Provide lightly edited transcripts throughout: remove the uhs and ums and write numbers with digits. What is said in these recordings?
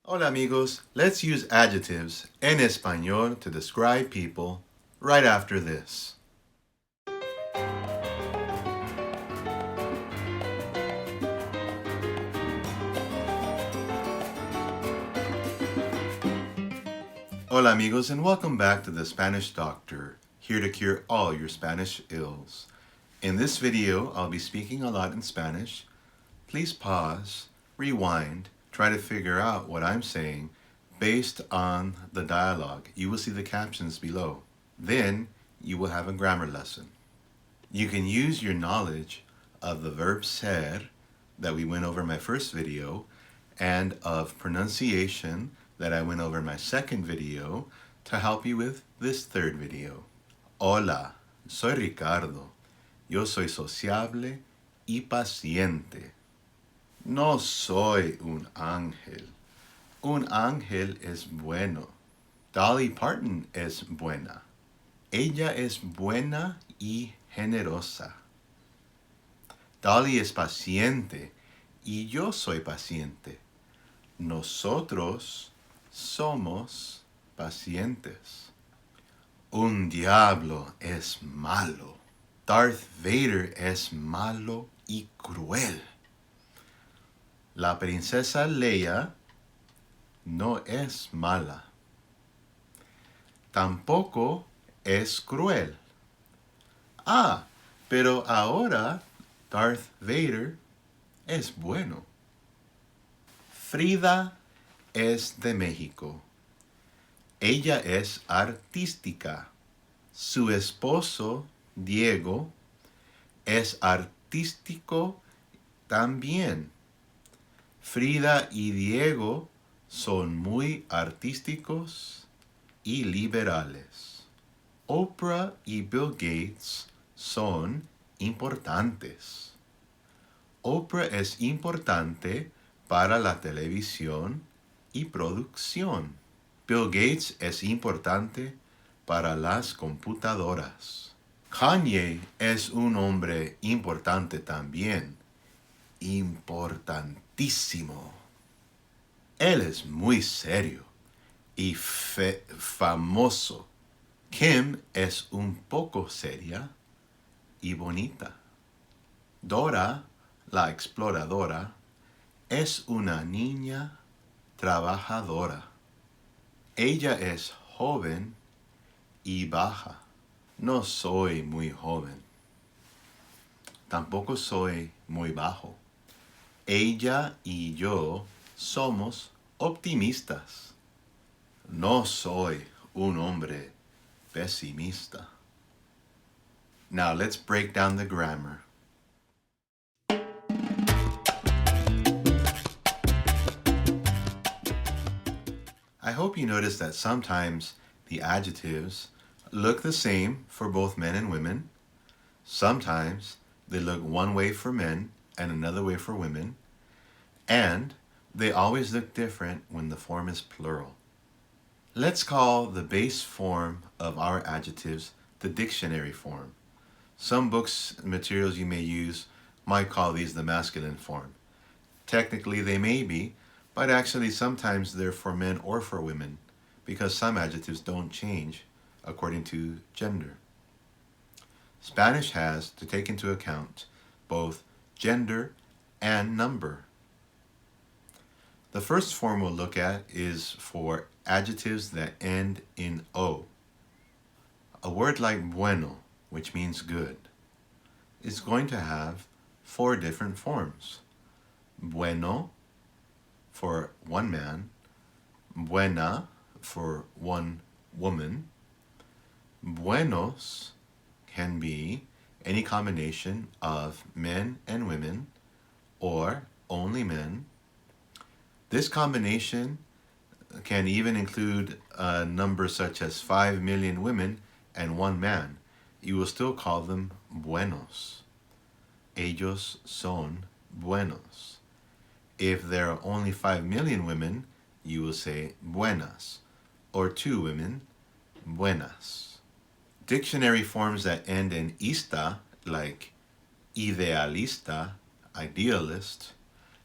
Hola amigos, let's use adjectives en español to describe people right after this. Hola amigos and welcome back to the Spanish Doctor, here to cure all your Spanish ills. In this video, I'll be speaking a lot in Spanish. Please pause, rewind, try to figure out what I'm saying based on the dialogue. You will see the captions below. Then you will have a grammar lesson. You can use your knowledge of the verb ser that we went over in my first video and of pronunciation that I went over in my second video to help you with this third video. Hola, soy Ricardo. Yo soy sociable y paciente. No soy un ángel. Un ángel es bueno. Dolly Parton es buena. Ella es buena y generosa. Dolly es paciente y yo soy paciente. Nosotros somos pacientes. Un diablo es malo. Darth Vader es malo y cruel. La princesa Leia no es mala. Tampoco es cruel. Ah, pero ahora Darth Vader es bueno. Frida es de México. Ella es artística. Su esposo, Diego, es artístico también. Frida y Diego son muy artísticos y liberales. Oprah y Bill Gates son importantes. Oprah es importante para la televisión y producción. Bill Gates es importante para las computadoras. Kanye es un hombre importante también. Importantísimo. Él es muy serio y famoso. Kim es un poco seria y bonita. Dora, la exploradora, es una niña trabajadora. Ella es joven y baja. No soy muy joven. Tampoco soy muy bajo. Ella y yo somos optimistas. No soy un hombre pesimista. Now let's break down the grammar. I hope you notice that sometimes the adjectives look the same for both men and women. Sometimes they look one way for men and another way for women. And they always look different when the form is plural. Let's call the base form of our adjectives the dictionary form. Some books and materials you may use might call these the masculine form. Technically they may be, but actually sometimes they're for men or for women because some adjectives don't change according to gender. Spanish has to take into account both gender and number. The first form we'll look at is for adjectives that end in O. A word like bueno, which means good, is going to have 4 different forms. Bueno for one man, buena for one woman. Buenos can be any combination of men and women or only men. This combination can even include a number such as 5 million women and 1 man. You will still call them buenos. Ellos son buenos. If there are only 5 million women, you will say buenas, or 2 women, buenas. Dictionary forms that end in ista, like idealista, idealist,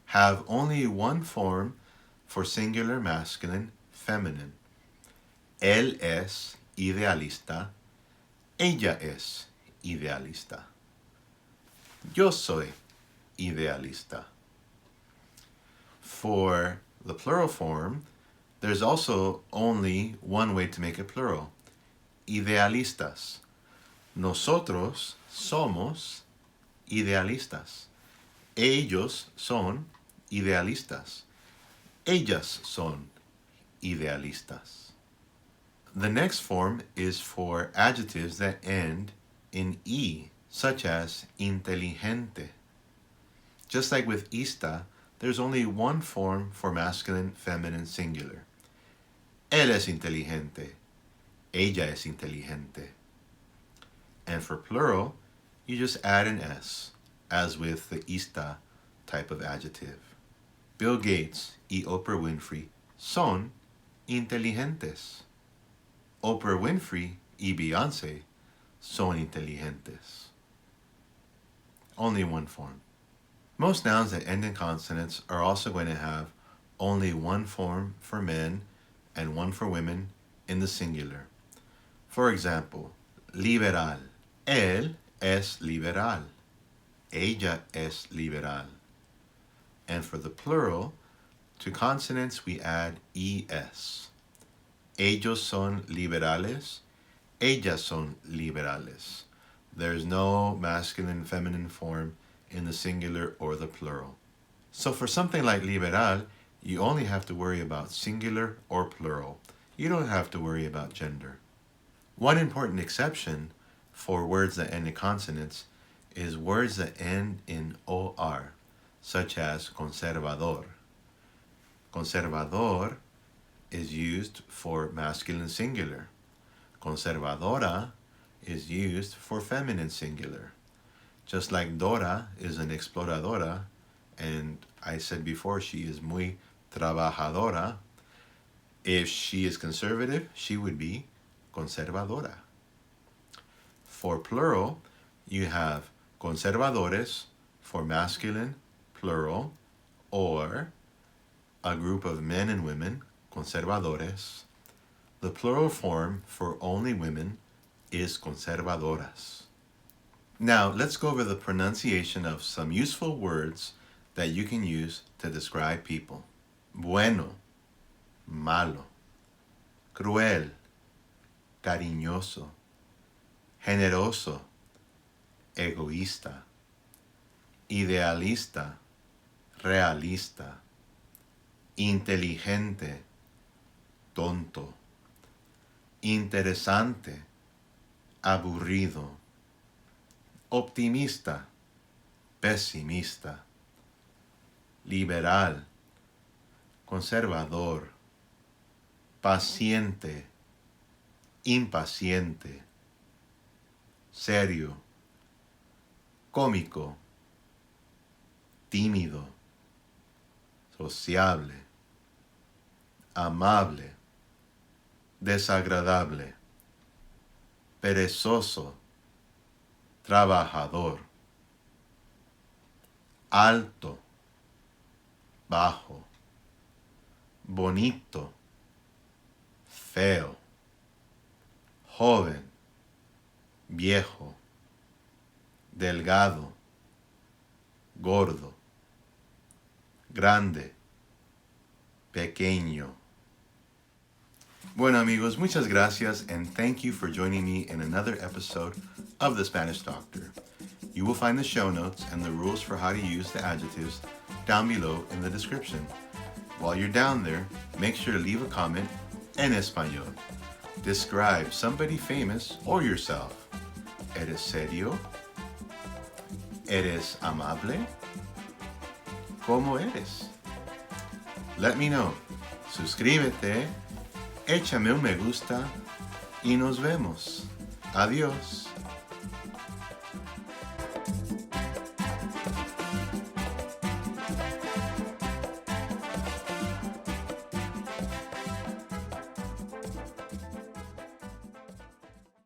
have only one form for singular masculine feminine. Él es idealista. Ella es idealista. Yo soy idealista. For the plural form, there's also only one way to make it plural. Idealistas. Nosotros somos idealistas. Ellos son idealistas. Ellas son idealistas. The next form is for adjectives that end in E, such as inteligente. Just like with ista, there's only one form for masculine, feminine, singular. Él es inteligente. Ella es inteligente. And for plural, you just add an S, as with the ista type of adjective. Bill Gates y Oprah Winfrey son inteligentes. Oprah Winfrey y Beyoncé son inteligentes. Only one form. Most nouns that end in consonants are also going to have only one form for men and one for women in the singular. For example, liberal. Él es liberal. Ella es liberal. And for the plural, to consonants we add es. Ellos son liberales. Ellas son liberales. There's no masculine, feminine form in the singular or the plural. So for something like liberal, you only have to worry about singular or plural. You don't have to worry about gender. One important exception for words that end in consonants is words that end in OR, such as conservador. Conservador is used for masculine singular. Conservadora is used for feminine singular. Just like Dora is an exploradora, and I said before she is muy trabajadora, if she is conservative, she would be conservadora. For plural, you have conservadores for masculine, plural, or a group of men and women, conservadores. The plural form for only women is conservadoras. Now, let's go over the pronunciation of some useful words that you can use to describe people. Bueno, malo, cruel, cariñoso, generoso, egoísta, idealista, realista, inteligente, tonto, interesante, aburrido, optimista, pesimista, liberal, conservador, paciente, impaciente, serio, cómico, tímido, sociable, amable, desagradable, perezoso, trabajador, alto, bajo, bonito, feo, joven, viejo, delgado, gordo, grande, pequeño. Bueno amigos, muchas gracias and thank you for joining me in another episode of The Spanish Doctor. You will find the show notes and the rules for how to use the adjectives down below in the description. While you're down there, make sure to leave a comment en español. Describe somebody famous or yourself. ¿Eres serio? ¿Eres amable? ¿Cómo eres? Let me know. Suscríbete, échame un me gusta y nos vemos. Adiós.